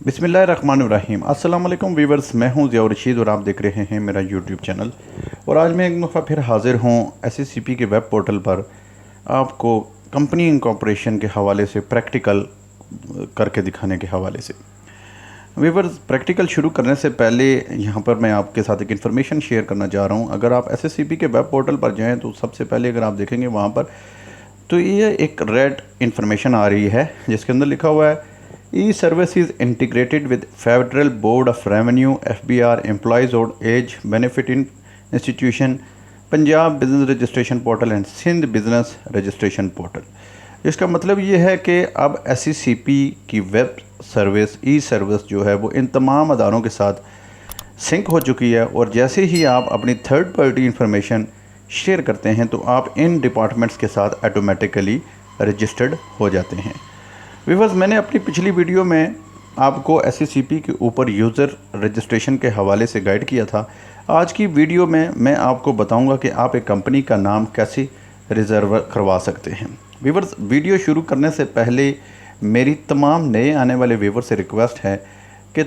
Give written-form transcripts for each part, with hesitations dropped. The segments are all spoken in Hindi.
बिस्मिल्लाहिर्रहमानिर्रहीम। अस्सलाम वालेकुम वीवर्स, मैं हूं ज़िया रशीद और आप देख रहे हैं मेरा यूट्यूब चैनल। और आज मैं एक दफ़ा फिर हाज़िर हूं एसएससीपी के वेब पोर्टल पर आपको कंपनी इनकॉर्पोरेशन के हवाले से प्रैक्टिकल करके दिखाने के हवाले से। वीवर्स, प्रैक्टिकल शुरू करने से पहले यहां पर मैं आपके साथ एक इन्फॉर्मेशन शेयर करना चाह रहा हूं। अगर आप एसएससीपी के वेब पोर्टल पर जाएँ तो सबसे पहले अगर आप देखेंगे वहाँ पर तो ये एक रेड इन्फॉर्मेशन आ रही है जिसके अंदर लिखा हुआ है E service is integrated with federal board of revenue FBR employees old age benefit in institution, Punjab business registration portal and Sindh business registration portal. इसका मतलब ये है कि अब SCCP की वेब सर्विस ई सर्विस जो है वो इन तमाम अदारों के साथ सिंक हो चुकी है। और जैसे ही आप अपनी थर्ड पार्टी इंफॉर्मेशन शेयर करते हैं तो आप इन डिपार्टमेंट्स के साथ ऑटोमेटिकली रजिस्टर्ड हो जाते हैं। व्यूअर्स, मैंने अपनी पिछली वीडियो में आपको SCCP के ऊपर यूज़र रजिस्ट्रेशन के हवाले से गाइड किया था। आज की वीडियो में मैं आपको बताऊंगा कि आप एक कंपनी का नाम कैसे रिज़र्व करवा सकते हैं। व्यूअर्स, वीडियो शुरू करने से पहले मेरी तमाम नए आने वाले व्यूअर्स से रिक्वेस्ट है कि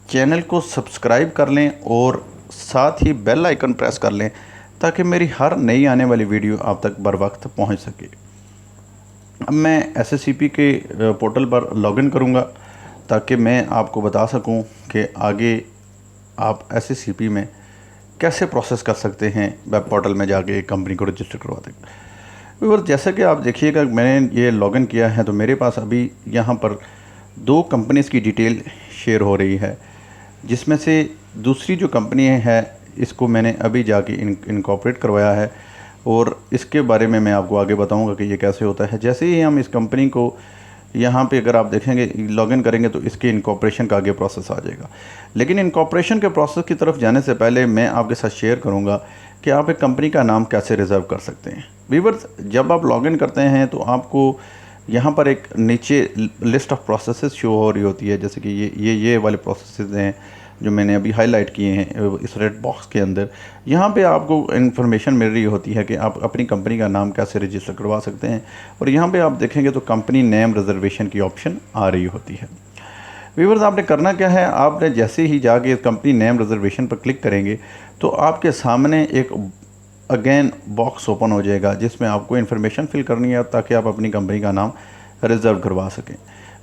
चैनल को सब्सक्राइब कर लें और साथ ही बेल आइकन प्रेस कर लें ताकि मेरी हर नई आने वाली वीडियो आप तक बर वक्त पहुँच सके। अब मैं SCCP के पोर्टल पर लॉगिन करूंगा ताकि मैं आपको बता सकूं कि आगे आप SCCP में कैसे प्रोसेस कर सकते हैं वेब पोर्टल में जाके एक कंपनी को रजिस्टर करवाते हैं। और जैसा कि आप देखिएगा मैंने ये लॉगिन किया है तो मेरे पास अभी यहाँ पर दो कंपनीज़ की डिटेल शेयर हो रही है, जिसमें से दूसरी जो कंपनी है इसको मैंने अभी जाके इनकॉर्पोरेट करवाया है और इसके बारे में मैं आपको आगे बताऊंगा कि ये कैसे होता है। जैसे ही हम इस कंपनी को यहाँ पे अगर आप देखेंगे लॉगिन करेंगे तो इसके इनकॉर्पोरेशन का आगे प्रोसेस आ जाएगा। लेकिन इनकॉर्पोरेशन के प्रोसेस की तरफ जाने से पहले मैं आपके साथ शेयर करूँगा कि आप एक कंपनी का नाम कैसे रिज़र्व कर सकते हैं। व्यूअर्स, जब आप लॉगिन करते हैं तो आपको यहाँ पर एक नीचे लिस्ट ऑफ प्रोसेसेस शो हो रही होती है, जैसे कि ये वाले प्रोसेसेस हैं जो मैंने अभी हाईलाइट किए हैं इस रेड बॉक्स के अंदर। यहाँ पे आपको इन्फॉर्मेशन मिल रही होती है कि आप अपनी कंपनी का नाम कैसे रजिस्टर करवा सकते हैं। और यहाँ पे आप देखेंगे तो कंपनी नेम रिजर्वेशन की ऑप्शन आ रही होती है। व्यूअर्स, आपने करना क्या है, आपने जैसे ही जाके कंपनी नेम रिजर्वेशन पर क्लिक करेंगे तो आपके सामने एक अगेन बॉक्स ओपन हो जाएगा जिसमें आपको इन्फॉर्मेशन फिल करनी है ताकि आप अपनी कंपनी का नाम रिज़र्व करवा सकें।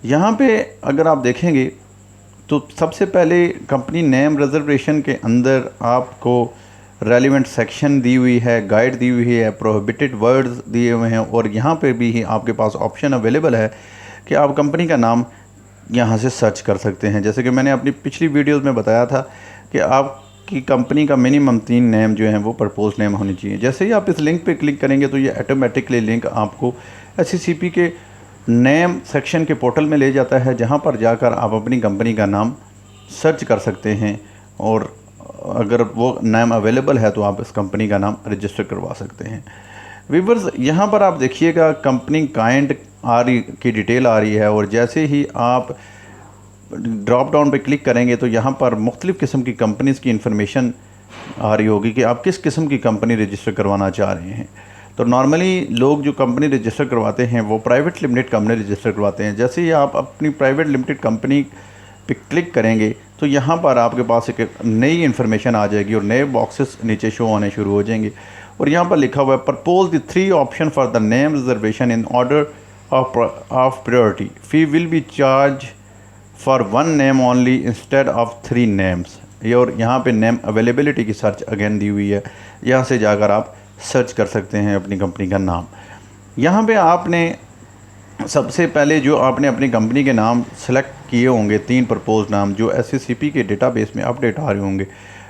यहाँ पे अगर आप देखेंगे तो सबसे पहले कंपनी नेम रिजर्वेशन के अंदर आपको रेलिवेंट सेक्शन दी हुई है, गाइड दी हुई है, प्रोहिबिटेड वर्ड्स दिए हुए हैं और यहाँ पे भी ही आपके पास ऑप्शन अवेलेबल है कि आप कंपनी का नाम यहाँ से सर्च कर सकते हैं। जैसे कि मैंने अपनी पिछली वीडियोस में बताया था कि आपकी कंपनी का मिनिमम 3 नेम जो हैं वो प्रपोज नेम होनी चाहिए। जैसे ही आप इस लिंक पे क्लिक करेंगे तो ये ऑटोमेटिकली लिंक आपको SCCP के नेम सेक्शन के पोर्टल में ले जाता है, जहां पर जाकर आप अपनी कंपनी का नाम सर्च कर सकते हैं और अगर वो नाम अवेलेबल है तो आप इस कंपनी का नाम रजिस्टर करवा सकते हैं। व्यूअर्स, यहाँ पर आप देखिएगा कंपनी काइंड की डिटेल आ रही है और जैसे ही आप ड्रॉप डाउन पे क्लिक करेंगे तो यहाँ पर मुख्तलिफ़ किस्म की कंपनीज़ की इन्फॉर्मेशन आ रही होगी कि आप किस किस्म की कंपनी रजिस्टर करवाना चाह रहे हैं। तो नॉर्मली लोग जो कंपनी रजिस्टर करवाते हैं वो प्राइवेट लिमिटेड कंपनी रजिस्टर करवाते हैं। जैसे ही आप अपनी प्राइवेट लिमिटेड कंपनी पे क्लिक करेंगे तो यहाँ पर आपके पास एक नई इन्फॉर्मेशन आ जाएगी और नए बॉक्सेस नीचे शो होने शुरू हो जाएंगे और यहाँ पर लिखा हुआ है propose the 3 option for the name reservation in order of priority, fee will be charge for 1 name only instead of 3 names. ये और यहाँ पे नेम अवेलेबिलिटी की सर्च अगेन दी हुई है, यहाँ से जाकर आप सर्च कर सकते हैं अपनी कंपनी का नाम। यहाँ पे आपने सबसे पहले जो आपने अपनी कंपनी के नाम सेलेक्ट किए होंगे 3 प्रपोज नाम जो SCCP के डेटाबेस में अपडेट आ रहे होंगे,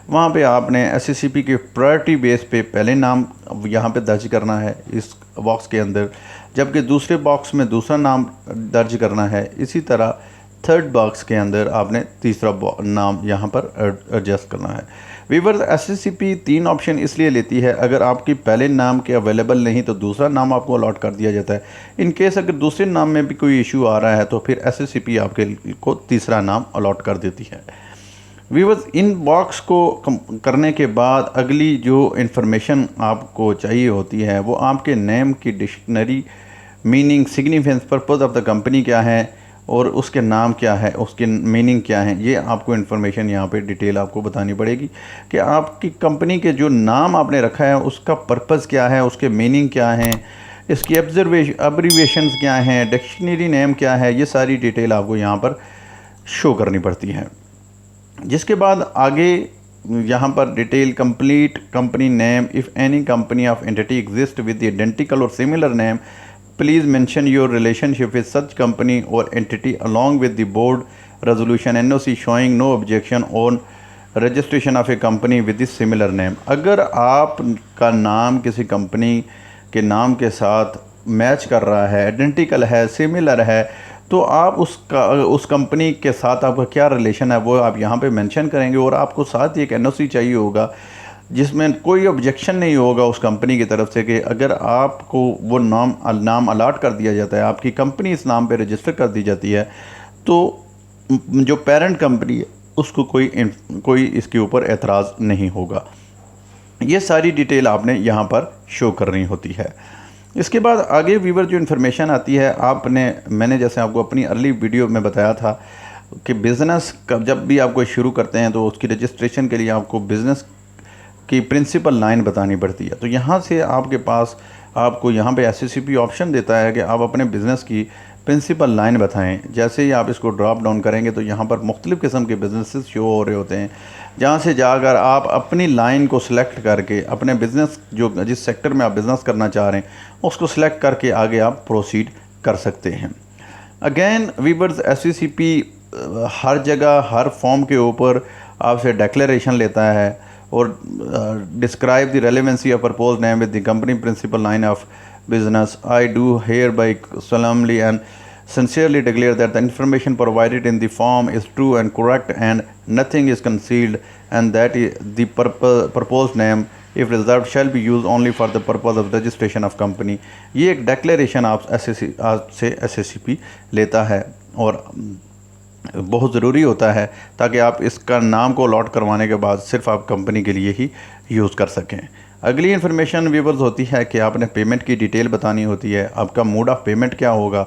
वहाँ पे आपने SCCP के प्रायोरिटी बेस पे पहले नाम यहाँ पे दर्ज करना है इस बॉक्स के अंदर, जबकि दूसरे बॉक्स में दूसरा नाम दर्ज करना है। इसी तरह थर्ड बॉक्स के अंदर आपने तीसरा नाम यहाँ पर एडजस्ट करना है। व्यूअर्स, SCCP 3 ऑप्शन इसलिए लेती है, अगर आपकी पहले नाम के अवेलेबल नहीं तो दूसरा नाम आपको अलॉट कर दिया जाता है। इन केस अगर दूसरे नाम में भी कोई इशू आ रहा है तो फिर SCCP आपके को तीसरा नाम अलॉट कर देती है। व्यूअर्स, इन बॉक्स को करने के बाद अगली जो इन्फॉर्मेशन आपको चाहिए होती है वो आपके नेम की dictionary meaning, significance, purpose of the company क्या है और उसके नाम क्या है, उसकी मीनिंग क्या है, ये आपको इन्फॉर्मेशन यहाँ पे डिटेल आपको बतानी पड़ेगी कि आपकी कंपनी के जो नाम आपने रखा है उसका पर्पज़ क्या है, उसके मीनिंग क्या है, इसकी अब्रीवेशंस क्या हैं, डिक्शनरी नेम क्या है, ये सारी डिटेल आपको यहाँ पर शो करनी पड़ती है। जिसके बाद आगे यहाँ पर detail complete company name, if any company of entity exist with identical और similar name, please mention your relationship with such company और entity along with the board resolution NOC showing no objection on registration of a company with similar name. अगर आपका नाम किसी कंपनी के नाम के साथ मैच कर रहा है, आइडेंटिकल है, सिमिलर है, तो आप उस कंपनी के साथ आपका क्या रिलेशन है वो आप यहाँ पे मेंशन करेंगे। और आपको साथ ही एक NOC चाहिए होगा जिसमें कोई ऑब्जेक्शन नहीं होगा उस कंपनी की तरफ से कि अगर आपको वो नाम अलाट कर दिया जाता है, आपकी कंपनी इस नाम पे रजिस्टर कर दी जाती है, तो जो पेरेंट कंपनी है उसको कोई इसके ऊपर एतराज़ नहीं होगा। ये सारी डिटेल आपने यहाँ पर शो करनी होती है। इसके बाद आगे व्यूवर जो इन्फॉर्मेशन आती है, मैंने जैसे आपको अपनी अर्ली वीडियो में बताया था कि बिज़नेस जब भी आपको शुरू करते हैं तो उसकी रजिस्ट्रेशन के लिए आपको बिज़नेस की प्रिंसिपल लाइन बतानी पड़ती है। तो यहाँ से आपके पास आपको यहाँ पे SCCP ऑप्शन देता है कि आप अपने बिज़नेस की प्रिंसिपल लाइन बताएं। जैसे ही आप इसको ड्रॉप डाउन करेंगे तो यहाँ पर मुख्तलिफ़ किस्म के बिज़नेसेस शो हो रहे होते हैं, जहाँ से जाकर आप अपनी लाइन को सिलेक्ट करके अपने बिज़नेस जिस सेक्टर में आप बिज़नेस करना चाह रहे हैं उसको सिलेक्ट करके आगे आप प्रोसीड कर सकते हैं। अगेन वीवर्स, SCCP हर जगह हर फॉर्म के ऊपर आपसे डिक्लेरेशन लेता है और describe the relevancy of propose name with the company principal line of business. I do hereby solemnly and sincerely declare that the information provided in the form is true and correct and nothing is concealed, and that the proposed name, if reserved, shall be used only for the purpose of registration of company. ये एक declaration आप से SCCP लेता है और बहुत ज़रूरी होता है ताकि आप इसका नाम को अलॉट करवाने के बाद सिर्फ आप कंपनी के लिए ही यूज़ कर सकें। अगली इन्फॉर्मेशन व्यूवर्स होती है कि आपने पेमेंट की डिटेल बतानी होती है। आपका मोड ऑफ़ पेमेंट क्या होगा,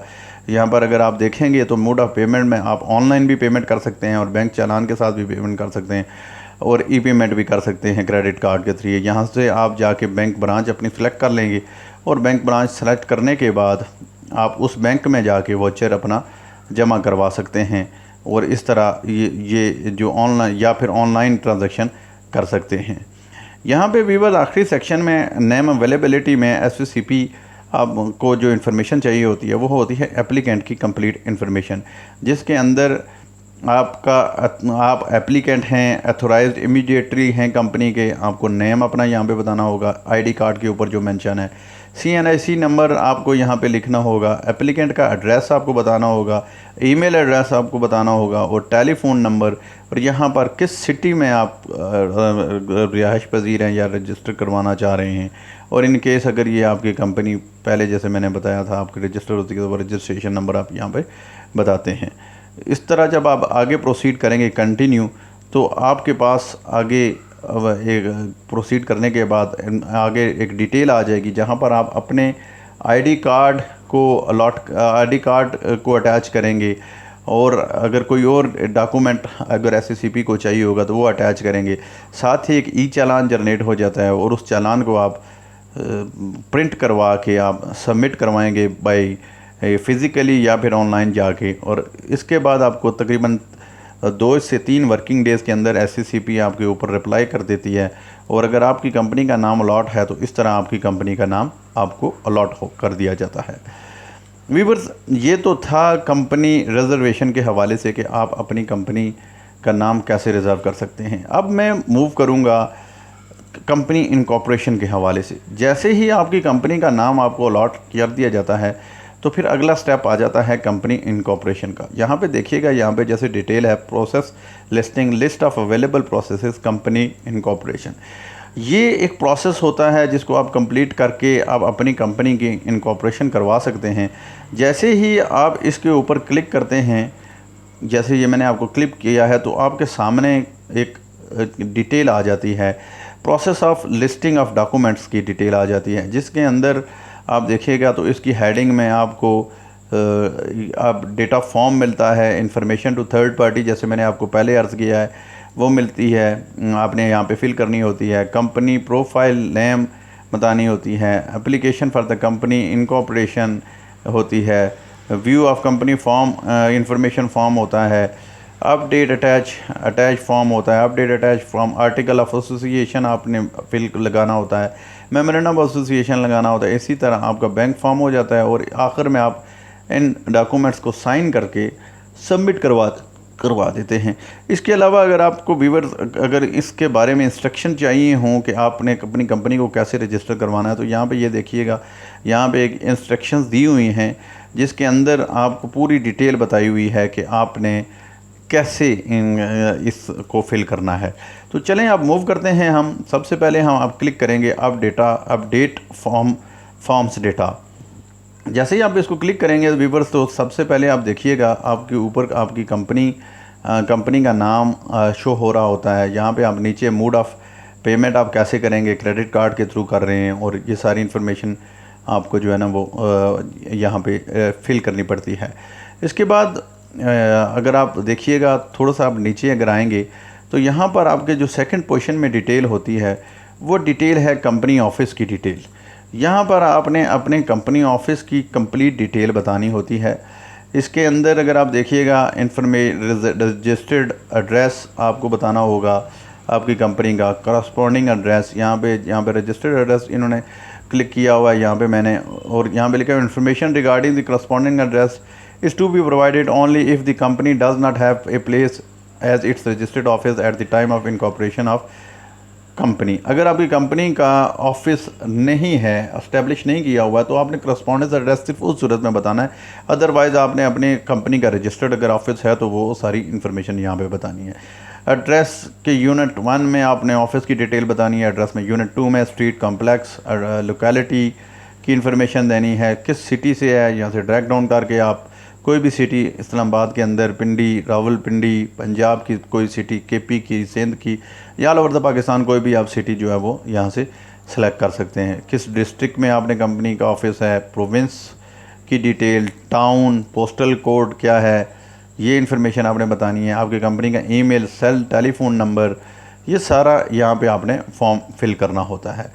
यहाँ पर अगर आप देखेंगे तो मोड ऑफ़ पेमेंट में आप ऑनलाइन भी पेमेंट कर सकते हैं और बैंक चालान के साथ भी पेमेंट कर सकते हैं और पेमेंट भी कर सकते हैं क्रेडिट कार्ड के थ्रू। यहाँ से आप जाके बैंक ब्रांच अपनी सेलेक्ट कर लेंगे और बैंक ब्रांच सेलेक्ट करने के बाद आप उस बैंक में जाके वाउचर अपना जमा करवा सकते हैं और इस तरह ये जो ऑनलाइन या फिर ऑनलाइन ट्रांजैक्शन कर सकते हैं। यहाँ पे व्यूअर्स आखिरी सेक्शन में नेम अवेलेबिलिटी में SCCP आपको जो इन्फॉर्मेशन चाहिए होती है वो होती है एप्लीकेंट की कंप्लीट इन्फॉर्मेशन, जिसके अंदर आप एप्लीकेंट हैं, अथोराइज्ड इमीडिएटरी हैं कंपनी के, आपको नेम अपना यहाँ पे बताना होगा, ID कार्ड के ऊपर जो मेंशन है, CNIC नंबर आपको यहाँ पे लिखना होगा, एप्लीकेंट का एड्रेस आपको बताना होगा, ईमेल एड्रेस आपको बताना होगा और टेलीफोन नंबर, और यहाँ पर किस सिटी में आप रिहाइश पजीर हैं या रजिस्टर करवाना चाह रहे हैं। और इन केस अगर ये आपकी कंपनी पहले जैसे मैंने बताया था आपकी रजिस्टर होती है तो रजिस्ट्रेशन नंबर आप यहाँ पे बताते हैं। इस तरह जब आप आगे प्रोसीड करेंगे कंटिन्यू, तो आपके पास आगे एक प्रोसीड करने के बाद आगे एक डिटेल आ जाएगी जहाँ पर आप अपने ID कार्ड को अटैच करेंगे और अगर कोई और डॉक्यूमेंट अगर SCCP को चाहिए होगा तो वो अटैच करेंगे। साथ ही एक चालान जनरेट हो जाता है और उस चालान को आप प्रिंट करवा के आप सबमिट करवाएंगे बाय फिज़िकली या फिर ऑनलाइन जाके, और इसके बाद आपको तकरीबन 2 से 3 वर्किंग डेज़ के अंदर SCCP आपके ऊपर रिप्लाई कर देती है। और अगर आपकी कंपनी का नाम अलॉट है तो इस तरह आपकी कंपनी का नाम आपको अलॉट कर दिया जाता है। व्यूअर्स, ये तो था कंपनी रिजर्वेशन के हवाले से कि आप अपनी कंपनी का नाम कैसे रिज़र्व कर सकते हैं। अब मैं मूव करूँगा कंपनी इनकॉर्पोरेशन के हवाले से। जैसे ही आपकी कंपनी का नाम आपको अलॉट कर दिया जाता है तो फिर अगला स्टेप आ जाता है कंपनी इनकॉर्पोरेशन का। यहाँ पे देखिएगा, यहाँ पे जैसे डिटेल है process listing list of available processes company incorporation. ये एक प्रोसेस होता है जिसको आप कंप्लीट करके आप अपनी कंपनी की इनकॉर्पोरेशन करवा सकते हैं। जैसे ही आप इसके ऊपर क्लिक करते हैं, जैसे ये मैंने आपको क्लिक किया है, तो आपके सामने एक डिटेल आ जाती है, process of listing of documents की डिटेल आ जाती है, जिसके अंदर आप देखिएगा तो इसकी हेडिंग में आपको अब डेटा फॉर्म मिलता है, इंफॉर्मेशन टू थर्ड पार्टी जैसे मैंने आपको पहले अर्ज़ किया है वो मिलती है, आपने यहाँ पे फिल करनी होती है। कंपनी प्रोफाइल नेम बतानी होती है, application for the company incorporation होती है, view of company form information form होता है, अपडेट अटैच फॉर्म होता है, update attach form, article of association आपने फिल लगाना होता है, मेमोरेंडम ऑफ एसोसिएशन लगाना होता है। इसी तरह आपका बैंक फॉर्म हो जाता है और आखिर में आप इन डॉक्यूमेंट्स को साइन करके सबमिट करवा देते हैं। इसके अलावा अगर आपको व्यूअर्स अगर इसके बारे में इंस्ट्रक्शन चाहिए हों कि आपने अपनी कंपनी को कैसे रजिस्टर करवाना है, तो यहाँ पे ये देखिएगा, यहाँ पे एक इंस्ट्रक्शंस दी हुई हैं जिसके अंदर आपको पूरी डिटेल बताई हुई है कि आपने कैसे इसको फिल करना है। तो चलें अब मूव करते हैं हम। सबसे पहले हम अब क्लिक करेंगे अपडेट फॉर्म्स डेटा। जैसे ही आप इसको क्लिक करेंगे व्यूअर्स, तो सबसे पहले आप देखिएगा आपके ऊपर आपकी कंपनी का नाम शो हो रहा होता है। यहाँ पे आप नीचे मोड ऑफ पेमेंट आप कैसे करेंगे, क्रेडिट कार्ड के थ्रू कर रहे हैं, और ये सारी इन्फॉर्मेशन आपको जो है ना वो यहाँ पे फिल करनी पड़ती है। इसके बाद अगर आप देखिएगा थोड़ा सा आप नीचे अगर आएंगे तो यहाँ पर आपके जो सेकंड पोजीशन में डिटेल होती है वो डिटेल है कंपनी ऑफिस की डिटेल। यहाँ पर आपने अपने कंपनी ऑफिस की कंप्लीट डिटेल बतानी होती है। इसके अंदर अगर आप देखिएगा रजिस्टर्ड एड्रेस आपको बताना होगा, आपकी कंपनी का करस्पॉन्डिंग एड्रेस, यहाँ पे रजिस्टर्ड एड्रेस इन्होंने क्लिक किया हुआ है यहाँ पे मैंने, और यहाँ पे लिखा है information regarding the corresponding address is to be provided only if the company does not have a place as its registered office at the time of incorporation of company. अगर आपकी कंपनी का ऑफिस नहीं है, एस्टेब्लिश नहीं किया हुआ है, तो आपने करस्पॉन्डेंस एड्रेस सिर्फ उस सूरत में बताना है। अदरवाइज़ आपने अपने कंपनी का रजिस्टर्ड अगर ऑफिस है तो वो सारी इन्फॉर्मेशन यहाँ पे बतानी है। एड्रेस के यूनिट 1 में आपने ऑफिस की डिटेल बतानी है, एड्रेस में यूनिट 2 में स्ट्रीट कॉम्प्लेक्स लोकेलिटी की इन्फॉर्मेशन देनी है, किस सिटी से है, यहाँ से ड्रैग डाउन करके आप कोई भी सिटी इस्लामाबाद के अंदर, पिंडी, रावलपिंडी, पंजाब की कोई सिटी, केपी की, सिंध की, या ऑल ओवर द पाकिस्तान कोई भी आप सिटी जो है वो यहाँ से सेलेक्ट कर सकते हैं। किस डिस्ट्रिक्ट में आपने कंपनी का ऑफिस है, प्रोविंस की डिटेल, टाउन, पोस्टल कोड क्या है, ये इन्फॉर्मेशन आपने बतानी है। आपकी कंपनी का ईमेल, सेल, टेलीफोन नंबर, ये सारा यहाँ पे आपने फॉर्म फिल करना होता है।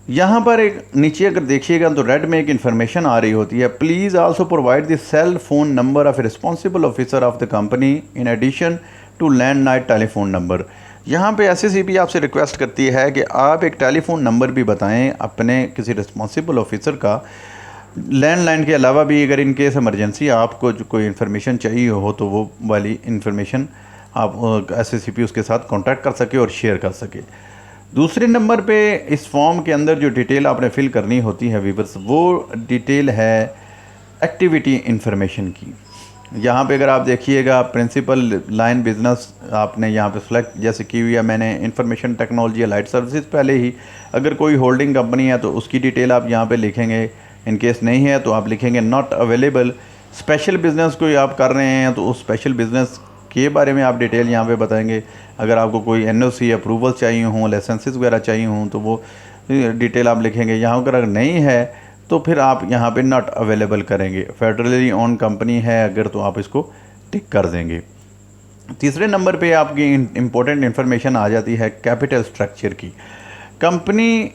यहाँ पर एक नीचे अगर देखिएगा तो रेड में एक इन्फॉर्मेशन आ रही होती है, please also provide the cell phone number of responsible officer of the company in addition to landline telephone number. यहाँ पे एसएसीपी आपसे रिक्वेस्ट करती है कि आप एक टेलीफोन नंबर भी बताएं अपने किसी रिस्पॉन्सिबल ऑफिसर का। लैंडलाइन के अलावा भी अगर इन केस इमरजेंसी आपको जो कोई इन्फॉर्मेशन चाहिए हो तो वो वाली इन्फॉर्मेशन आप एसएसीपी उसके साथ कॉन्टैक्ट कर सके और शेयर कर सके। दूसरे नंबर पे इस फॉर्म के अंदर जो डिटेल आपने फिल करनी होती है व्यूअर्स, वो डिटेल है एक्टिविटी इन्फॉर्मेशन की। यहाँ पे अगर आप देखिएगा प्रिंसिपल लाइन बिज़नेस आपने यहाँ पे सेलेक्ट जैसे की हुई है मैंने, इंफॉर्मेशन टेक्नोलॉजी या लाइट सर्विसेज पहले ही। अगर कोई होल्डिंग कंपनी है तो उसकी डिटेल आप यहाँ पे लिखेंगे, इन केस नहीं है तो आप लिखेंगे नॉट अवेलेबल। स्पेशल बिज़नेस कोई आप कर रहे हैं तो उस स्पेशल बिज़नेस के बारे में आप डिटेल यहाँ पे बताएंगे। अगर आपको कोई एनओसी अप्रूवल चाहिए हों, लाइसेंसेस वगैरह चाहिए हों तो वो डिटेल आप लिखेंगे। यहाँ अगर नहीं है तो फिर आप यहाँ पे नॉट अवेलेबल करेंगे। फेडरली ओन कंपनी है अगर तो आप इसको टिक कर देंगे। तीसरे नंबर पे आपकी इम्पोर्टेंट इन्फॉर्मेशन आ जाती है कैपिटल स्ट्रक्चर की। कंपनी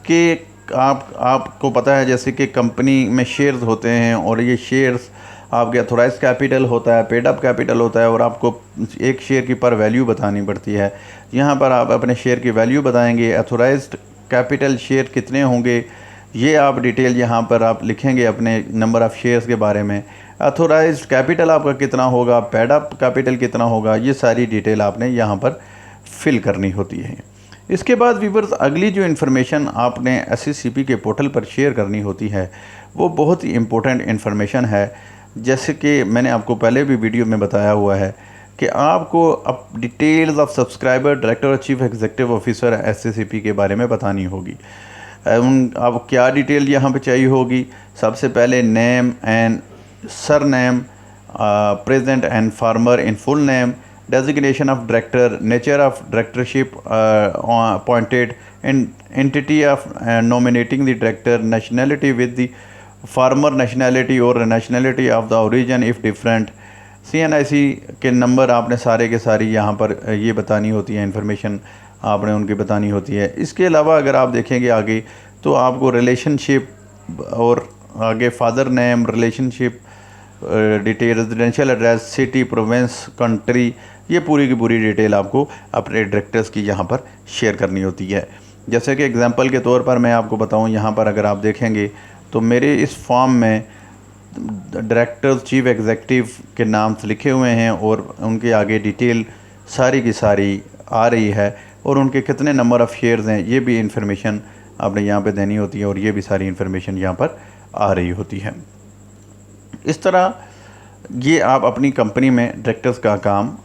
के आपको पता है जैसे कि कंपनी में शेयर्स होते हैं और ये शेयर्स आपके अथोराइज कैपिटल होता है, पेड अप कैपिटल होता है, और आपको एक शेयर की पर वैल्यू बतानी पड़ती है। यहाँ पर आप अपने शेयर की वैल्यू बताएंगे। अथोराइज्ड कैपिटल शेयर कितने होंगे ये आप डिटेल यहाँ पर आप लिखेंगे अपने नंबर ऑफ़ शेयर्स के बारे में। अथोराइज्ड कैपिटल आपका कितना होगा, पेड अप कैपिटल कितना होगा, ये सारी डिटेल आपने यहाँ पर फिल करनी होती है। इसके बाद व्यूअर्स अगली जो इन्फॉर्मेशन आपने एसएससीपी के पोर्टल पर शेयर करनी होती है वो बहुत ही इम्पोर्टेंट इन्फॉर्मेशन है। जैसे कि मैंने आपको पहले भी वीडियो में बताया हुआ है कि आपको अब डिटेल्स ऑफ सब्सक्राइबर, डायरेक्टर और चीफ एग्जीक्यूटिव ऑफिसर एसएससीपी के बारे में बतानी होगी। अब क्या डिटेल यहाँ पे चाहिए होगी, सबसे पहले name and surname, present and former in full name, designation of director, nature of directorship appointed, entity of nominating the director, nationality with the former nationality और nationality of the origin if different, CNIC के नंबर आपने सारे के सारी यहाँ पर ये बतानी होती है, इंफॉर्मेशन आपने उनकी बतानी होती है। इसके अलावा अगर आप देखेंगे आगे तो आपको रिलेशनशिप और आगे father name, relationship detail, residential address, city, province, country, ये पूरी की पूरी डिटेल आपको अपने डायरेक्टर्स की यहाँ पर शेयर करनी होती है। जैसे कि एग्जांपल के तौर पर मैं आपको बताऊँ, यहाँ पर अगर आप देखेंगे तो मेरे इस फॉर्म में डायरेक्टर्स, चीफ एग्जीक्यूटिव के नाम लिखे हुए हैं और उनके आगे डिटेल सारी की सारी आ रही है और उनके कितने नंबर ऑफ़ शेयर्स हैं ये भी इंफॉर्मेशन आपने यहाँ पे देनी होती है और ये भी सारी इंफॉर्मेशन यहाँ पर आ रही होती है। इस तरह ये आप अपनी कंपनी में डायरेक्टर्स का काम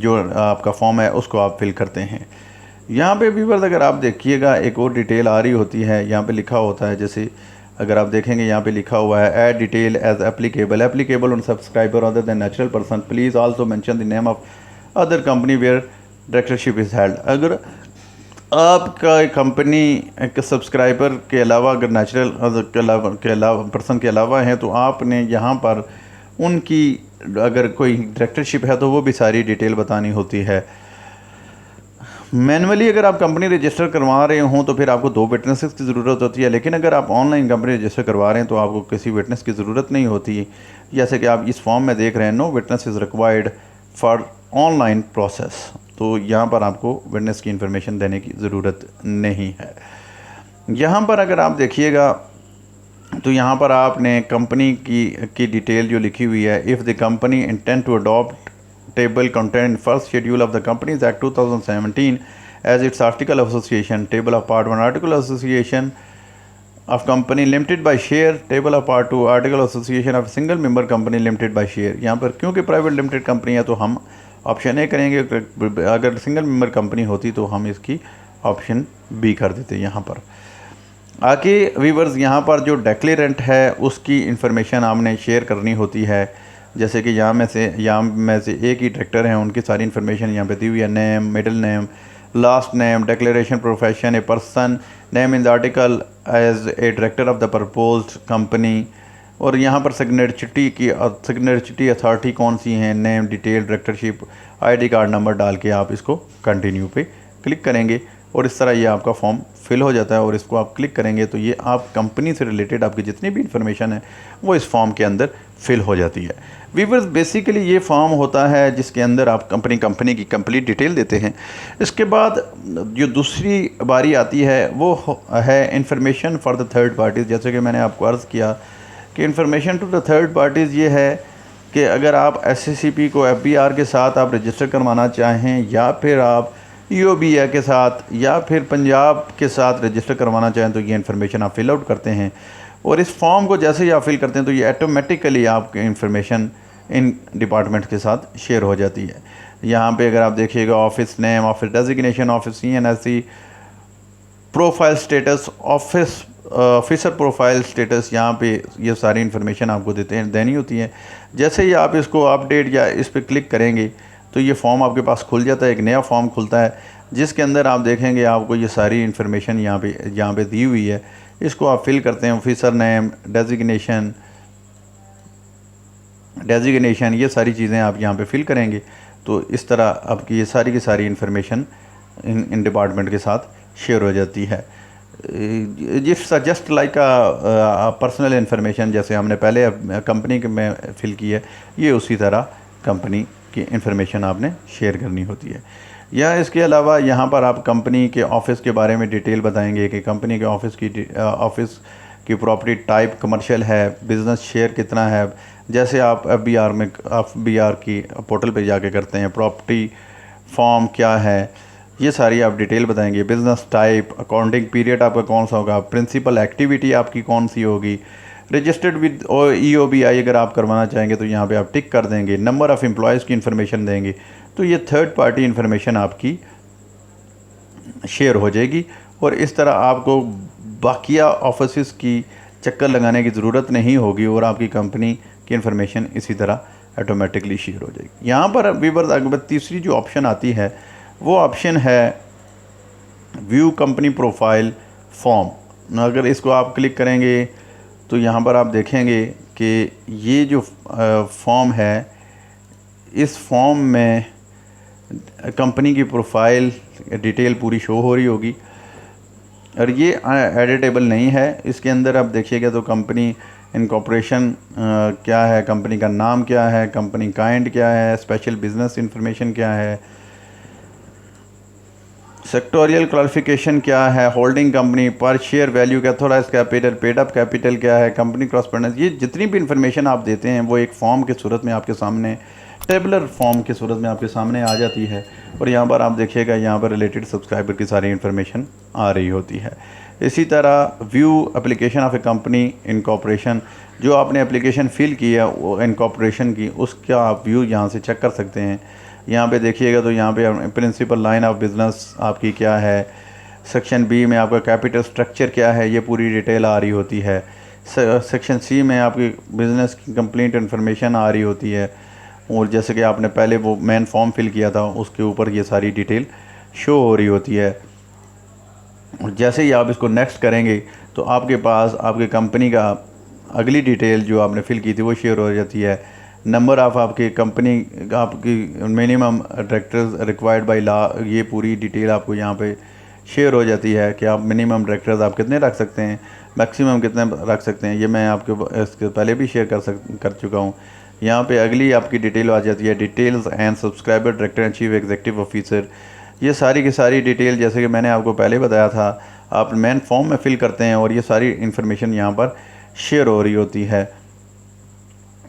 जो आपका फॉर्म है उसको आप फिल करते हैं। यहाँ पे व्यूअर्स अगर आप देखिएगा एक और डिटेल आ रही होती है, यहाँ पे लिखा होता है, जैसे अगर आप देखेंगे यहाँ पे लिखा हुआ है add detail as applicable on subscriber other than natural person, please also mention the name of other company where directorship is held. अगर आपका कंपनी एक सब्सक्राइबर के अलावा अगर नेचुरल के अलावा पर्सन के अलावा है तो आपने यहाँ पर उनकी अगर कोई डायरेक्टरशिप है तो वो भी सारी डिटेल बतानी होती है। मैनुअली अगर आप कंपनी रजिस्टर करवा रहे हों तो फिर आपको 2 विटनेसेस की ज़रूरत होती है, लेकिन अगर आप ऑनलाइन कंपनी रजिस्टर करवा रहे हैं तो आपको किसी विटनेस की ज़रूरत नहीं होती। जैसे कि आप इस फॉर्म में देख रहे हैं, no witness is required for online process, तो यहाँ पर आपको विटनेस की इन्फॉर्मेशन देने की ज़रूरत नहीं है। यहाँ पर अगर आप देखिएगा तो यहाँ पर आपने कंपनी की डिटेल जो लिखी हुई है, if the company intend to adopt table contained first schedule of the Companies Act 2017 as its article of association, table of part 1 article of association of company limited by share, table of part 2 article of association of single member company limited by share। यहाँ पर क्योंकि प्राइवेट लिमिटेड कंपनी है तो हम ऑप्शन ए करेंगे, अगर सिंगल मेंबर कंपनी होती तो हम इसकी ऑप्शन बी कर देते। यहाँ पर आगे व्यूअर्स यहाँ पर जो डिक्लेरेंट है उसकी इंफॉर्मेशन आपने शेयर करनी होती है। जैसे कि यहाँ में से एक ही डायरेक्टर हैं, उनकी सारी इन्फॉर्मेशन यहाँ पे दी हुई है, name, middle name, last name, declaration profession, a person name in the article as a director of the proposed company, और यहाँ पर सिग्नेचरिटी अथॉरिटी कौन सी हैं, name, detail, directorship, ID card number डाल के आप इसको कंटिन्यू पे क्लिक करेंगे और इस तरह ये आपका फॉर्म फिल हो जाता है। और इसको आप क्लिक करेंगे तो ये आप कंपनी से रिलेटेड आपकी जितनी भी इंफॉर्मेशन है वो इस फॉर्म के अंदर फिल हो जाती है। व्यूअर्स बेसिकली ये फॉर्म होता है जिसके अंदर आप कंपनी की कंप्लीट डिटेल देते हैं। इसके बाद जो दूसरी बारी आती है वो है information for the third parties. जैसे कि मैंने आपको अर्ज़ किया कि information to the third parties ये है कि अगर आप SCCP को FBR के साथ आप रजिस्टर करवाना चाहें या फिर आप EOBA के साथ या फिर पंजाब के साथ रजिस्टर करवाना चाहें तो ये इन्फॉर्मेशन आप फिल आउट करते हैं और इस फॉर्म को जैसे ही आप फिल करते हैं तो ये ऑटोमेटिकली आपकी इन्फॉर्मेशन इन डिपार्टमेंट के साथ शेयर हो जाती है। यहाँ पे अगर आप देखिएगा office name, office designation, office CNSC, profile status, officer profile status, यहाँ पे ये सारी इन्फॉर्मेशन आपको देनी होती है। जैसे ही आप इसको अपडेट या इस पर क्लिक करेंगे तो ये फॉर्म आपके पास खुल जाता है, एक नया फॉर्म खुलता है जिसके अंदर आप देखेंगे आपको ये सारी इन्फॉर्मेशन यहाँ पे दी हुई है। इसको आप फिल करते हैं, ऑफिसर नेम, डेजिग्नेशन, ये सारी चीज़ें आप यहाँ पे फिल करेंगे तो इस तरह आपकी ये सारी की सारी इन्फॉर्मेशन इन डिपार्टमेंट के साथ शेयर हो जाती है। जस्ट लाइक पर्सनल इन्फॉर्मेशन जैसे हमने पहले कंपनी के में फिल की है, ये उसी तरह कंपनी की इन्फॉर्मेशन आपने शेयर करनी होती है। या इसके अलावा यहाँ पर आप कंपनी के ऑफ़िस के बारे में डिटेल बताएंगे कि कंपनी के ऑफ़िस की प्रॉपर्टी टाइप कमर्शियल है, बिज़नेस शेयर कितना है। जैसे आप FBR की पोर्टल पे जाके करते हैं, प्रॉपर्टी फॉर्म क्या है, ये सारी आप डिटेल बताएंगे। बिज़नेस टाइप, अकाउंटिंग पीरियड आपका कौन सा होगा, प्रिंसिपल एक्टिविटी आपकी कौन सी होगी, रजिस्टर्ड विद EOBI अगर आप करवाना चाहेंगे तो यहाँ पे आप टिक कर देंगे। नंबर ऑफ़ एम्प्लॉयज़ की इन्फॉर्मेशन देंगे तो ये थर्ड पार्टी इन्फॉर्मेशन आपकी शेयर हो जाएगी और इस तरह आपको बाकिया ऑफिस की चक्कर लगाने की ज़रूरत नहीं होगी और आपकी कंपनी की इन्फॉर्मेशन इसी तरह ऑटोमेटिकली शेयर हो जाएगी। यहाँ पर व्यूअर्स तीसरी जो ऑप्शन आती है वो ऑप्शन है व्यू कंपनी प्रोफाइल फॉर्म। अगर इसको आप क्लिक करेंगे तो यहाँ पर आप देखेंगे कि ये जो फॉर्म है, इस फॉर्म में कंपनी की प्रोफाइल डिटेल पूरी शो हो रही होगी और ये एडिटेबल नहीं है। इसके अंदर आप देखिएगा तो कंपनी इनकॉर्पोरेशन क्या है, कंपनी का नाम क्या है, कंपनी काइंड क्या है, स्पेशल बिजनेस इंफॉर्मेशन क्या है, सेक्टोरियल क्वालिफिकेशन क्या है, होल्डिंग कंपनी, पर शेयर वैल्यू क्या, authorised capital, paid up capital क्या है, कंपनी क्रॉसपेरेंस, ये जितनी भी इन्फॉर्मेशन आप देते हैं वो एक फॉर्म की सूरत में आपके सामने, टेबुलर फॉर्म की सूरत में आपके सामने आ जाती है। और यहाँ पर आप देखिएगा, यहाँ पर रिलेटेड सब्सक्राइबर की सारी इन्फॉर्मेशन आ रही होती है। इसी तरह view application of a company incorporation, जो आपने एप्लीकेशन फ़िल की है वो इनकॉर्पोरेशन की, उसका आप व्यू यहाँ से चेक कर सकते हैं। यहाँ पे देखिएगा तो यहाँ पे प्रिंसिपल लाइन ऑफ बिज़नेस आपकी क्या है, सेक्शन बी में आपका कैपिटल स्ट्रक्चर क्या है, ये पूरी डिटेल आ रही होती है। सेक्शन सी में आपकी बिज़नेस की कंप्लीट इन्फॉर्मेशन आ रही होती है। और जैसे कि आपने पहले वो मेन फॉर्म फिल किया था उसके ऊपर ये सारी डिटेल शो हो रही होती है। और जैसे ही आप इसको नेक्स्ट करेंगे तो आपके पास आपकी कंपनी का अगली डिटेल जो आपने फिल की थी वो शेयर हो जाती है। नंबर ऑफ़ आपकी कंपनी, आपकी minimum directors required by law, ये पूरी डिटेल आपको यहाँ पे शेयर हो जाती है कि आप मिनिमम डायरेक्टर्स आप कितने रख सकते हैं, मैक्सिमम कितने रख सकते हैं। ये मैं आपके इसके पहले भी शेयर कर चुका हूँ। यहाँ पे अगली आपकी डिटेल आ जाती है, details and subscriber director and chief executive officer. ये सारी की सारी डिटेल जैसे कि मैंने आपको पहले बताया था, आप मेन फॉर्म में फिल करते हैं और ये सारी इन्फॉर्मेशन यहाँ पर शेयर हो रही होती है।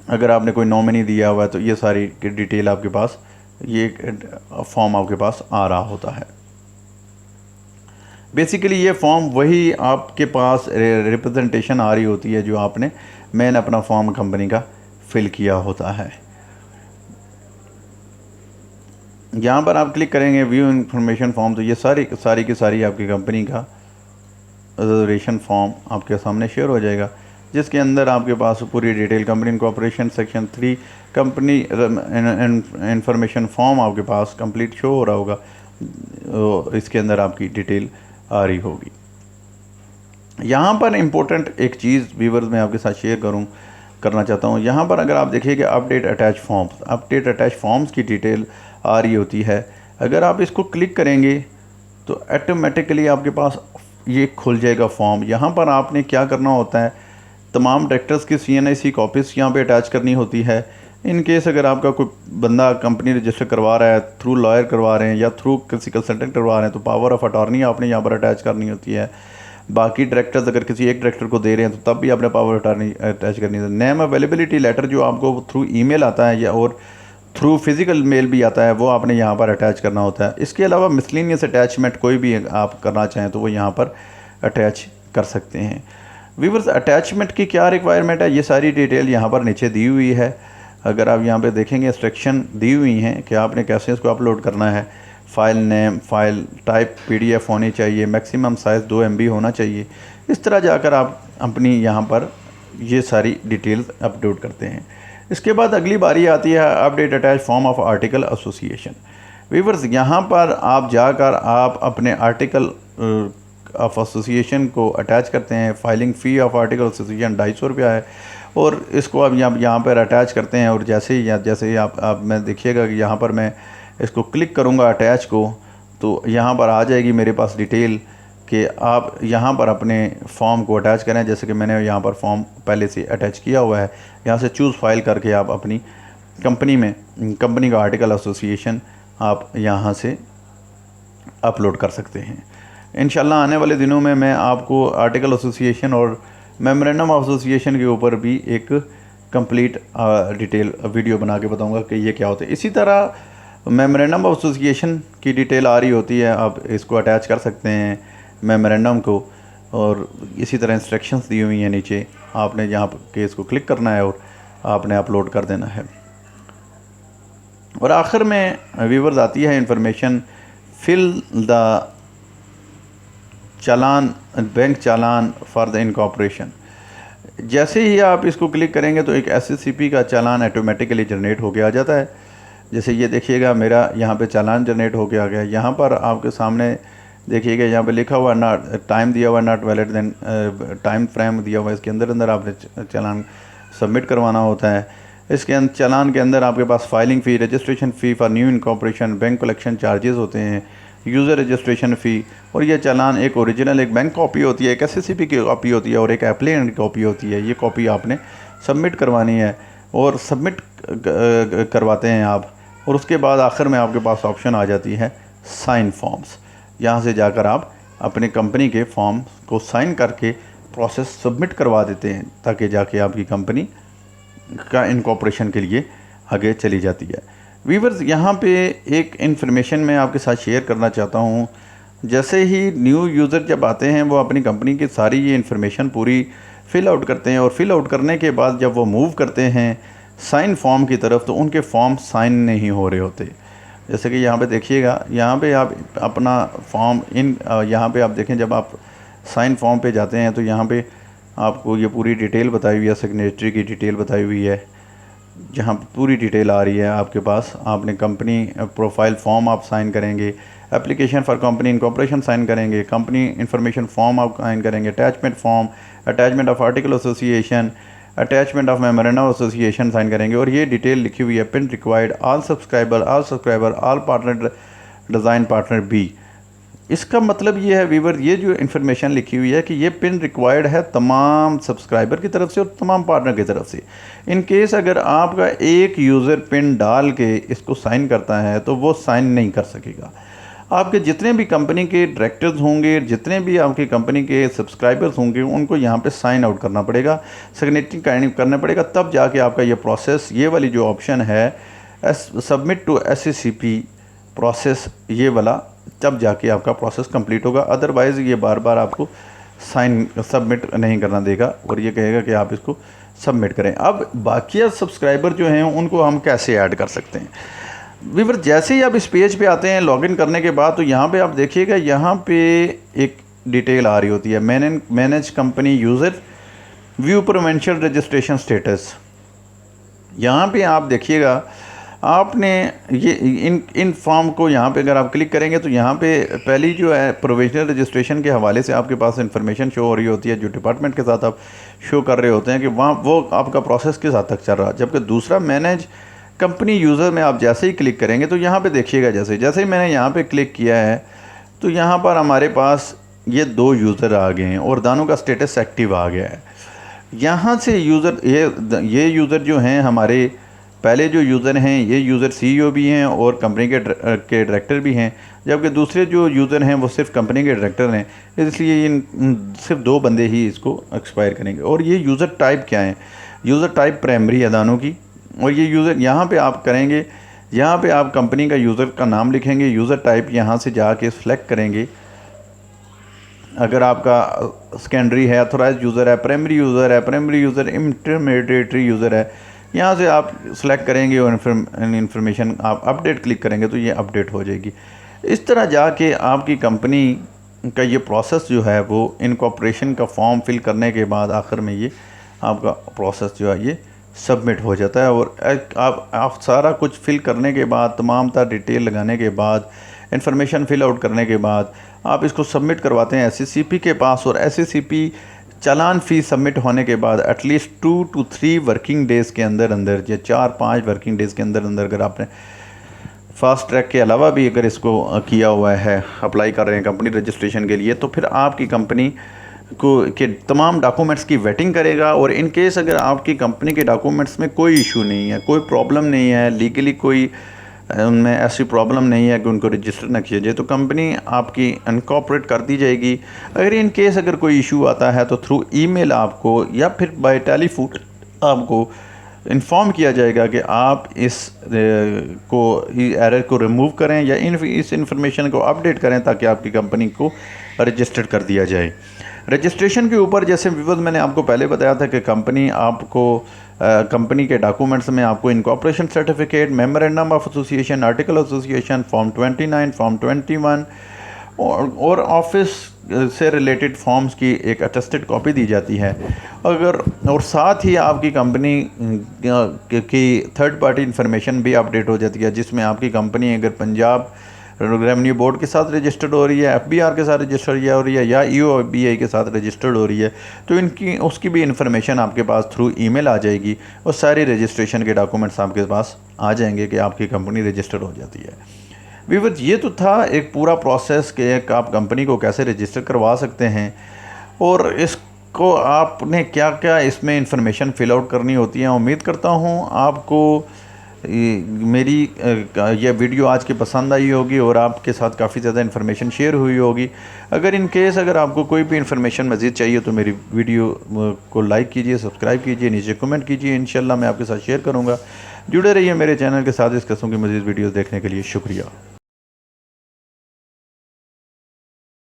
अगर आपने कोई नॉमिनी दिया हुआ है तो ये सारी डिटेल आपके पास, ये फॉर्म आपके पास आ रहा होता है। बेसिकली ये फॉर्म वही आपके पास रिप्रेजेंटेशन आ रही होती है जो आपने मेन अपना फॉर्म कंपनी का फिल किया होता है। यहाँ पर आप क्लिक करेंगे व्यू इंफॉर्मेशन फॉर्म, तो ये सारी की सारी आपकी कंपनी का रिजर्वेशन फॉर्म आपके सामने शेयर हो जाएगा, जिसके अंदर आपके पास पूरी detail company incorporation section 3 company information form आपके पास कंप्लीट शो हो रहा होगा। इसके अंदर आपकी डिटेल आ रही होगी। यहाँ पर इम्पोर्टेंट एक चीज़ व्यूअर्स मैं आपके साथ शेयर करना चाहता हूँ। यहाँ पर अगर आप देखिए कि अपडेट अटैच फॉर्म्स की डिटेल आ रही होती है। अगर आप इसको क्लिक करेंगे तो ऑटोमेटिकली आपके पास ये खुल जाएगा फॉर्म। यहाँ पर आपने क्या करना होता है, तमाम डायरेक्टर्स की CNIC कॉपीज़ यहाँ पे अटैच करनी होती है। इन केस अगर आपका कोई बंदा कंपनी रजिस्टर करवा रहा है, थ्रू लॉयर करवा रहे हैं या थ्रू किसी कंसल्टेंट करवा रहे हैं, तो पावर ऑफ अटॉर्नी आपने यहाँ पर अटैच करनी होती है। बाकी डायरेक्टर्स अगर किसी एक डायरेक्टर को दे रहे हैं तो तब भी आपने पावर अटॉर्नी अटैच करनी है। नेम अवेलेबिलिटी लेटर जो आपको थ्रू ईमेल आता है या और थ्रू फिज़िकल मेल भी आता है, वो आपने यहाँ पर अटैच करना होता है। इसके अलावा मिसलिनियस अटैचमेंट कोई भी आप करना चाहें तो वो यहाँ पर अटैच कर सकते हैं। व्यूअर्स, अटैचमेंट की क्या रिक्वायरमेंट है, ये सारी डिटेल यहाँ पर नीचे दी हुई है। अगर आप यहाँ पे देखेंगे इंस्ट्रक्शन दी हुई हैं कि आपने कैसे इसको अपलोड करना है। File name, file type PDF होनी चाहिए, मैक्सिमम साइज़ 2 MB होना चाहिए। इस तरह जाकर आप अपनी यहाँ पर ये सारी डिटेल्स अपलोड करते हैं। इसके बाद अगली बारी आती है update attach form of article association. Viewers, यहाँ पर आप जाकर आप अपने आर्टिकल ऑफ एसोसिएशन को अटैच करते हैं। Filing fee of article association 250 रुपया है और इसको आप यहाँ पर अटैच करते हैं। और जैसे ही आप मैं देखिएगा कि यहाँ पर मैं इसको क्लिक करूँगा अटैच को, तो यहाँ पर आ जाएगी मेरे पास डिटेल कि आप यहाँ पर अपने फॉर्म को अटैच करें। जैसे कि मैंने यहाँ पर फॉर्म पहले से अटैच किया हुआ है। यहाँ से चूज़ फाइल करके आप अपनी कंपनी का आर्टिकल एसोसिएशन आप यहाँ से अपलोड कर सकते हैं। इंशाल्लाह आने वाले दिनों में मैं आपको आर्टिकल एसोसिएशन और मेमोरेंडम ऑफ एसोसिएशन के ऊपर भी एक कंप्लीट डिटेल वीडियो बना के बताऊँगा कि ये क्या होता है। इसी तरह मेमोरेंडम ऑफ एसोसिएशन की डिटेल आ रही होती है, आप इसको अटैच कर सकते हैं मेमोरेंडम को। और इसी तरह इंस्ट्रक्शंस दी हुई हैं नीचे, आपने यहाँ के इसको क्लिक करना है और आपने अपलोड कर देना है। और आखिर में व्यूअर्स आती है information, fill the challan, bank challan for the incorporation. जैसे ही आप इसको क्लिक करेंगे तो एक SCCP का चालान ऑटोमेटिकली जनरेट होके आ जाता है। जैसे ये देखिएगा, मेरा यहाँ पे चालान जनरेट होके आ गया। यहाँ पर आपके सामने देखिएगा यहाँ पे लिखा हुआ ना, टाइम दिया हुआ not valid, then time frame दिया हुआ है, इसके अंदर अंदर आपने चालान सबमिट करवाना होता है। इसके अंदर चालान के अंदर आपके पास filing fee, registration fee for new incorporation, bank collection charges होते हैं, यूज़र रजिस्ट्रेशन फ़ी, और ये चालान एक ओरिजिनल एक बैंक कॉपी होती है, एक एसएससीपी की कॉपी होती है और एक एप्लीकेंट की कॉपी होती है। ये कॉपी आपने सबमिट करवानी है और सबमिट करवाते हैं आप, और उसके बाद आखिर में आपके पास ऑप्शन आ जाती है साइन फॉर्म्स। यहाँ से जाकर आप अपने कंपनी के फॉर्म को साइन करके प्रोसेस सबमिट करवा देते हैं, ताकि जाके आपकी कंपनी का इनकॉर्पोरेशन के लिए आगे चली जाती है। वीवर्स, यहाँ पे एक इन्फॉर्मेशन मैं आपके साथ शेयर करना चाहता हूँ। जैसे ही न्यू यूज़र जब आते हैं वो अपनी कंपनी की सारी ये इन्फॉर्मेशन पूरी फ़िल आउट करते हैं, और फिल आउट करने के बाद जब वो मूव करते हैं साइन फॉर्म की तरफ, तो उनके फॉर्म साइन नहीं हो रहे होते। जैसे कि यहाँ पे देखिएगा, यहाँ पे आप अपना फॉर्म यहाँ पे आप देखें, जब आप साइन फॉर्म पे जाते हैं तो यहाँ पे आपको ये पूरी डिटेल बताई हुई है, सिग्नेचरी की डिटेल बताई हुई है, जहाँ पूरी डिटेल आ रही है आपके पास। आपने कंपनी प्रोफाइल फॉर्म आप साइन करेंगे, application for company incorporation sign करेंगे, कंपनी इन्फॉर्मेशन फॉर्म आप साइन करेंगे, attachment form, attachment of article association, attachment of memorandum of association sign करेंगे। और ये डिटेल लिखी हुई है, PIN required all subscriber, all partner design partner B. इसका मतलब ये है वीवर, ये जो इन्फॉर्मेशन लिखी हुई है कि ये पिन रिक्वायर्ड है तमाम सब्सक्राइबर की तरफ से और तमाम पार्टनर की तरफ से। इन केस अगर आपका एक यूज़र पिन डाल के इसको साइन करता है तो वो साइन नहीं कर सकेगा। आपके जितने भी कंपनी के डायरेक्टर्स होंगे, जितने भी आपकी कंपनी के सब्सक्राइबर्स होंगे, उनको यहाँ पे साइन आउट करना पड़ेगा, सिग्नेचर करना पड़ेगा, तब जाके आपका ये प्रोसेस, ये वाली जो ऑप्शन है सबमिट टू एसएससीपी प्रोसेस, ये वाला तब जाके आपका प्रोसेस कंप्लीट होगा। अदरवाइज़ ये बार बार आपको साइन सबमिट नहीं करना देगा और ये कहेगा कि आप इसको सबमिट करें। अब बाकी सब्सक्राइबर जो हैं उनको हम कैसे ऐड कर सकते हैं? वीवर, जैसे ही आप इस पेज पे आते हैं लॉगिन करने के बाद, तो यहाँ पे आप देखिएगा, यहाँ पे एक डिटेल आ रही होती है, manage company user, view provincial registration status. यहाँ पे आप देखिएगा, आपने ये इन फॉर्म को यहाँ पे अगर आप क्लिक करेंगे तो यहाँ पे पहली जो है प्रोविजनल रजिस्ट्रेशन के हवाले से आपके पास इन्फॉर्मेशन शो हो रही होती है, जो डिपार्टमेंट के साथ आप शो कर रहे होते हैं कि वहाँ वो आपका प्रोसेस किस हद तक चल रहा है। जबकि दूसरा मैनेज कंपनी यूज़र में आप जैसे ही क्लिक करेंगे तो यहाँ पे देखिएगा, जैसे ही मैंने यहाँ पे क्लिक किया है तो यहाँ पर हमारे पास ये 2 यूज़र आ गए हैं और दोनों का स्टेटस एक्टिव आ गया है। यहाँ से यूज़र, ये यूज़र जो हैं हमारे पहले जो यूज़र हैं, ये यूज़र सीईओ भी हैं और कंपनी के डायरेक्टर भी हैं, जबकि दूसरे जो यूज़र हैं वो सिर्फ कंपनी के डायरेक्टर हैं। इसलिए इन सिर्फ 2 बंदे ही इसको एक्सपायर करेंगे। और ये यूज़र टाइप क्या है? यूज़र टाइप प्राइमरी है दोनों की। और ये यूज़र यहाँ पे आप करेंगे, यहाँ पे आप कंपनी का यूज़र का नाम लिखेंगे, यूज़र टाइप यहाँ से जाके सेलेक्ट करेंगे। अगर आपका सेकेंडरी है, अथोराइज यूज़र है, प्राइमरी यूज़र, इंटरमीडिएटरी यूज़र है, यहाँ से आप सेलेक्ट करेंगे और इन्फॉर्मेशन आप अपडेट क्लिक करेंगे तो ये अपडेट हो जाएगी। इस तरह जाके आपकी कंपनी का ये प्रोसेस जो है वो इनकॉर्पोरेशन का फॉर्म फिल करने के बाद आखिर में ये आपका प्रोसेस जो है ये सबमिट हो जाता है। और आप सारा कुछ फिल करने के बाद, तमाम तरह डिटेल लगाने के बाद, इन्फॉर्मेशन फिल आउट करने के बाद आप इसको सबमिट करवाते हैं एसएससीपी के पास। और एसएससीपी चालान फ़ी सबमिट होने के बाद एटलीस्ट 2 to 3 वर्किंग डेज़ के अंदर या 4-5 वर्किंग डेज़ के अंदर अगर आपने फास्ट ट्रैक के अलावा भी अगर इसको किया हुआ है, अप्लाई कर रहे हैं कंपनी रजिस्ट्रेशन के लिए, तो फिर आपकी कंपनी को के तमाम डॉक्यूमेंट्स की वेटिंग करेगा। और इन केस अगर आपकी कंपनी के डॉक्यूमेंट्स में कोई इशू नहीं है, कोई प्रॉब्लम नहीं है, लीगली कोई उनमें ऐसी प्रॉब्लम नहीं है कि उनको रजिस्टर ना किया जाए, तो कंपनी आपकी इनकॉर्पोरेट कर दी जाएगी। अगर इन केस अगर कोई इशू आता है तो थ्रू ईमेल आपको या फिर बाय टेलीफोन आपको इन्फॉर्म किया जाएगा कि आप इस एरर को रिमूव करें या इस इंफॉर्मेशन को अपडेट करें, ताकि आपकी कंपनी को रजिस्टर्ड कर दिया जाए। रजिस्ट्रेशन के ऊपर जैसे विवद मैंने आपको पहले बताया था कि कंपनी आपको कंपनी के डॉक्यूमेंट्स में आपको incorporation certificate, memorandum of association, article association, form 29, form 21 और ऑफिस से रिलेटेड फॉर्म्स की एक अटेस्टेड कॉपी दी जाती है। अगर और साथ ही आपकी कंपनी की थर्ड पार्टी इन्फॉर्मेशन भी अपडेट हो जाती है, जिसमें आपकी कंपनी अगर पंजाब रेवेन्यू बोर्ड के साथ रजिस्टर्ड हो रही है, FBR के साथ रजिस्टर्ड हो रही है, या EOBI के साथ रजिस्टर्ड हो रही है, तो इनकी उसकी भी इन्फॉर्मेशन आपके पास थ्रू ईमेल आ जाएगी और सारी रजिस्ट्रेशन के डॉक्यूमेंट्स आपके पास आ जाएंगे कि आपकी कंपनी रजिस्टर्ड हो जाती है। व्यूअर्स, ये तो था एक पूरा प्रोसेस कि एक आप कंपनी को कैसे रजिस्टर करवा सकते हैं और इसको आपने क्या क्या इसमें इंफॉर्मेशन फिल आउट करनी होती है। उम्मीद करता हूँ आपको मेरी यह वीडियो आज की पसंद आई होगी और आपके साथ काफ़ी ज़्यादा इन्फॉर्मेशन शेयर हुई होगी। अगर इन केस अगर आपको कोई भी इन्फॉर्मेशन मज़ीद चाहिए तो मेरी वीडियो को लाइक कीजिए, सब्सक्राइब कीजिए, नीचे कमेंट कीजिए, इंशाल्लाह मैं आपके साथ शेयर करूँगा। जुड़े रहिए मेरे चैनल के साथ इस किस्म की मज़ीद वीडियोज़ देखने के लिए। शुक्रिया।